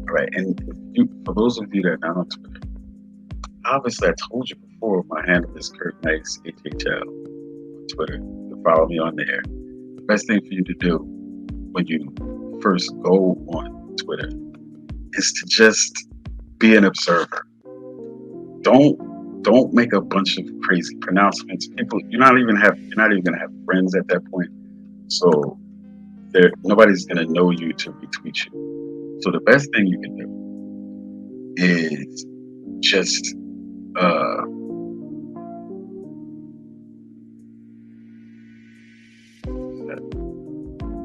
All right, and if for those of you that are not on Twitter, obviously I told you before, my handle is Kurt Nice HHL on Twitter. You can follow me on there. The best thing for you to do when you first go on Twitter is to just be an observer. Don't make a bunch of crazy pronouncements. People, you're not even gonna have friends at that point. So there, nobody's gonna know you to retweet you. So the best thing you can do is just uh,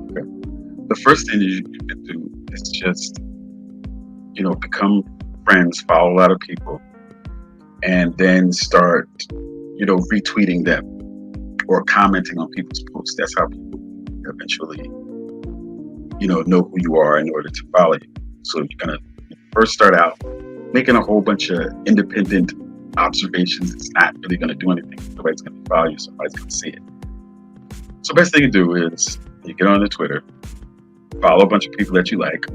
okay. The first thing you can do is just become friends, follow a lot of people, and then start retweeting them or commenting on people's posts. That's how people eventually know who you are in order to follow you. So you're gonna first start out making a whole bunch of independent observations. It's not really gonna do anything. Nobody's gonna follow you. Somebody's gonna see it. So best thing to do is you get on the Twitter, follow a bunch of people that you like,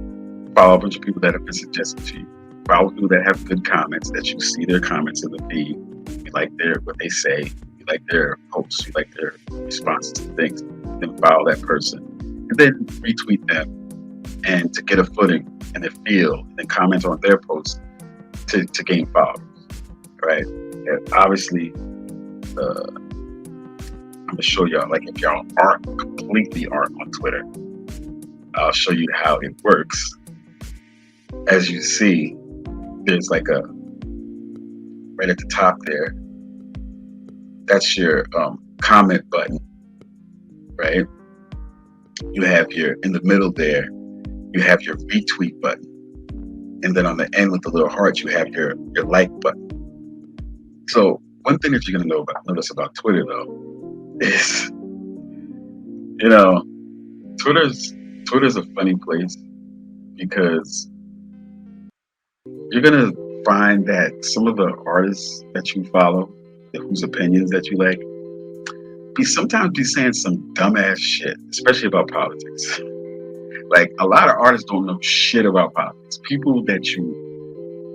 follow a bunch of people that have been suggested to you, follow people that have good comments, that you see their comments in the feed, you like what they say, you like their posts, you like their responses to things, then follow that person. And then retweet them and to get a footing and a feel, and then comment on their posts to gain followers. Right? And obviously, I'm gonna show y'all, like, if y'all completely aren't on Twitter, I'll show you how it works. As you see, there's like a right at the top there. That's your comment button, right? You have in the middle there, you have your retweet button. And then on the end with the little heart, you have your like button. So one thing that you're gonna notice about Twitter though is, Twitter's a funny place because you're gonna find that some of the artists that you follow, whose opinions that you like, sometimes be saying some dumbass shit, especially about politics. Like, a lot of artists don't know shit about politics. People that you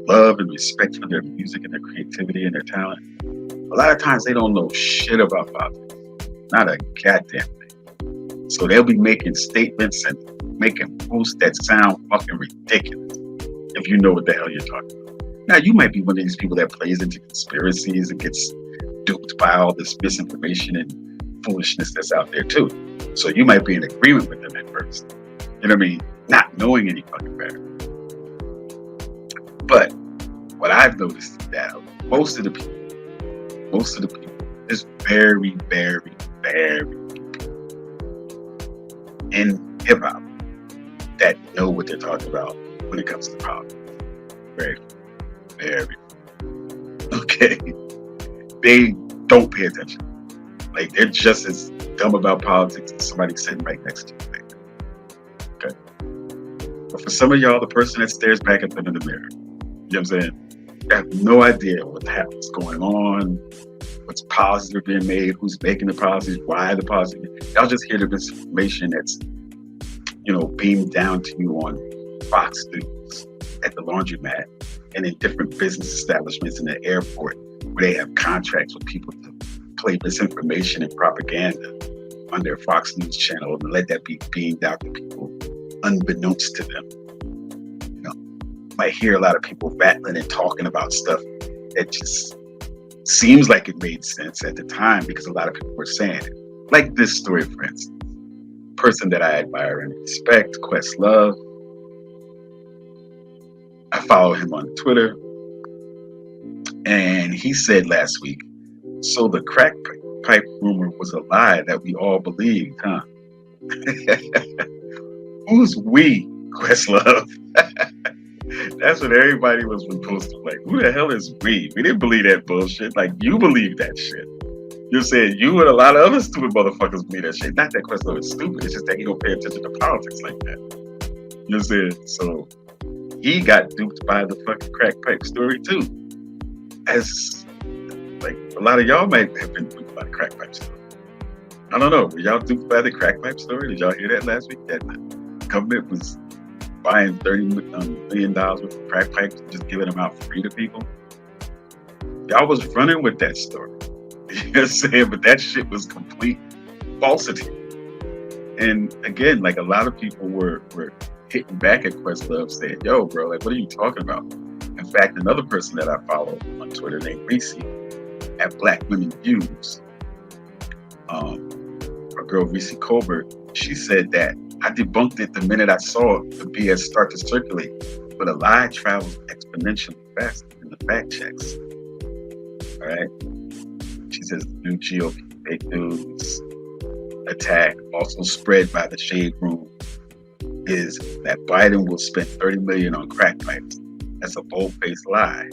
love and respect for their music and their creativity and their talent, a lot of times they don't know shit about politics. Not a goddamn thing. So they'll be making statements and making posts that sound fucking ridiculous if you know what the hell you're talking about. Now, you might be one of these people that plays into conspiracies and gets duped by all this misinformation and foolishness that's out there too. So you might be in agreement with them at first. You know what I mean? Not knowing any fucking better. But what I've noticed is that most of the people, there's very, very, very in hip hop that know what they're talking about when it comes to politics. Very, very. Okay. They don't pay attention. Like, they're just as dumb about politics as somebody sitting right next to you. Okay. But for some of y'all, the person that stares back at them in the mirror, you know what I'm saying? They have no idea what's going on, what's policies are being made, who's making the policies, why the policies. Y'all just hear the misinformation that's, beamed down to you on Fox News, at the laundromat, and in different business establishments in the airport where they have contracts with people to play misinformation and propaganda on their Fox News channel and let that be beamed out to people unbeknownst to them. You might hear a lot of people rattling and talking about stuff that just seems like it made sense at the time because a lot of people were saying it. Like this story, for instance. Person that I admire and respect, Questlove. I follow him on Twitter. And he said last week, so the crack pipe rumor was a lie that we all believed, huh? Who's we, Questlove? That's what everybody was reposting. Like, who the hell is we? We didn't believe that bullshit. Like, you believe that shit. You're saying you and a lot of other stupid motherfuckers believe that shit. Not that Questlove is stupid. It's just that he don't pay attention to politics like that. You know what I'm saying? So he got duped by the fucking crack pipe story too. As like a lot of y'all might have been duped by the crack pipe story. I don't know. Were y'all duped by the crack pipe story? Did y'all hear that last week? That the government was buying $30 million worth of crack pipes and just giving them out free to people. Y'all was running with that story. You know what I'm saying? But that shit was complete falsity. And again, like a lot of people were hitting back at Questlove saying, yo, bro, like, what are you talking about? In fact, another person that I follow on Twitter named Reese at Black Women Views, our girl Reese Colbert, she said that I debunked it the minute I saw the BS start to circulate, but a lie travels exponentially faster than the fact checks. All right. She says new GOP fake news attack, also spread by the Shade Room, is that Biden will spend $30 million on crack pipes. That's a bold-faced lie.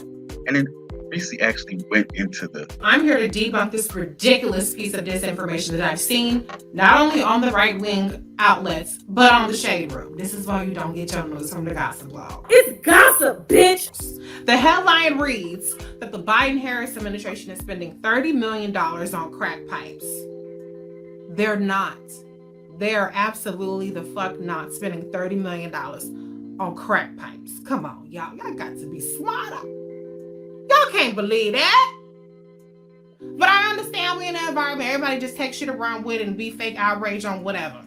And then Reese actually went into the... I'm here to debunk this ridiculous piece of disinformation that I've seen, not only on the right-wing outlets, but on the Shade Room. This is why you don't get your news from the gossip blog. It's gossip, bitch! The headline reads that the Biden-Harris administration is spending $30 million on crack pipes. They're not. They are absolutely the fuck not spending $30 million on crack pipes. Come on, y'all. Y'all got to be smarter. Y'all can't believe that. But I understand we're in an environment everybody just takes shit around with and be fake outrage on whatever.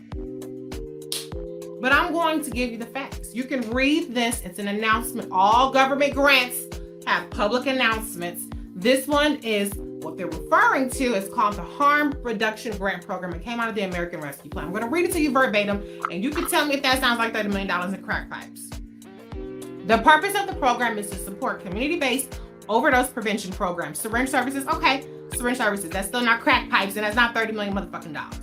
But I'm going to give you the facts. You can read this. It's an announcement. All government grants have public announcements. This one is what they're referring to. Is called the Harm Reduction Grant Program. It came out of the American Rescue Plan. I'm going to read it to you verbatim, and you can tell me if that sounds like $30 million in crack pipes. The purpose of the program is to support community-based overdose prevention programs. Syringe services, okay, syringe services. That's still not crack pipes, and that's not $30 million motherfucking dollars.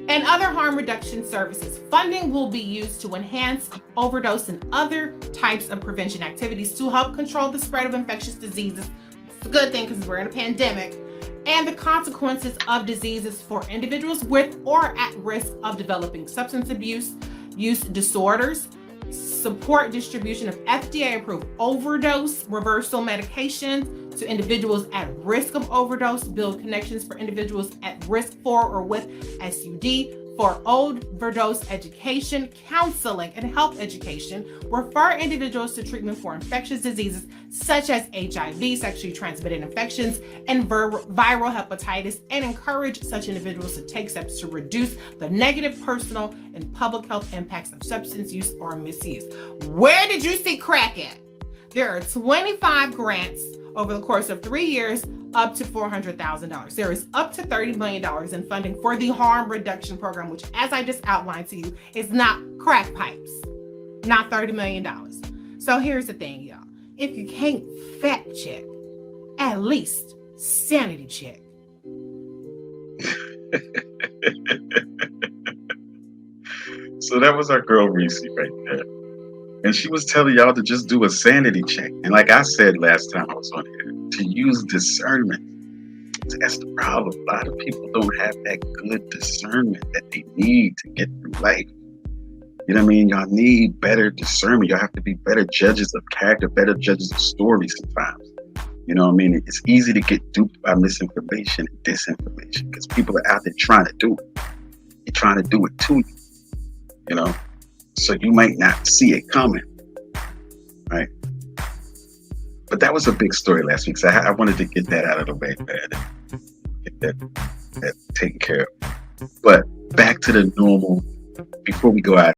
And other harm reduction services. Funding will be used to enhance overdose and other types of prevention activities to help control the spread of infectious diseases. It's a good thing because we're in a pandemic. And the consequences of diseases for individuals with or at risk of developing substance abuse, use disorders, support distribution of FDA-approved overdose reversal medications to individuals at risk of overdose, build connections for individuals at risk for or with SUD, for overdose education, counseling, and health education, refer individuals to treatment for infectious diseases such as HIV, sexually transmitted infections, and viral hepatitis, and encourage such individuals to take steps to reduce the negative personal and public health impacts of substance use or misuse. Where did you see crack at? There are 25 grants over the course of 3 years, up to $400,000. There is up to $30 million in funding for the harm reduction program, which, as I just outlined to you, is not crack pipes, not $30 million. So here's the thing, y'all. If you can't fact check, at least sanity check. So that was our girl Reese right there. And she was telling y'all to just do a sanity check. And like I said last time I was on here, to use discernment. So that's the problem. A lot of people don't have that good discernment that they need to get through life. You know what I mean? Y'all need better discernment. Y'all have to be better judges of character, better judges of stories sometimes. You know what I mean? It's easy to get duped by misinformation and disinformation because people are out there trying to do it. They're trying to do it to you. You know? So you might not see it coming, right? But that was a big story last week. So I wanted to get that out of the way, man. Get that taken care of. But back to the normal, before we go out.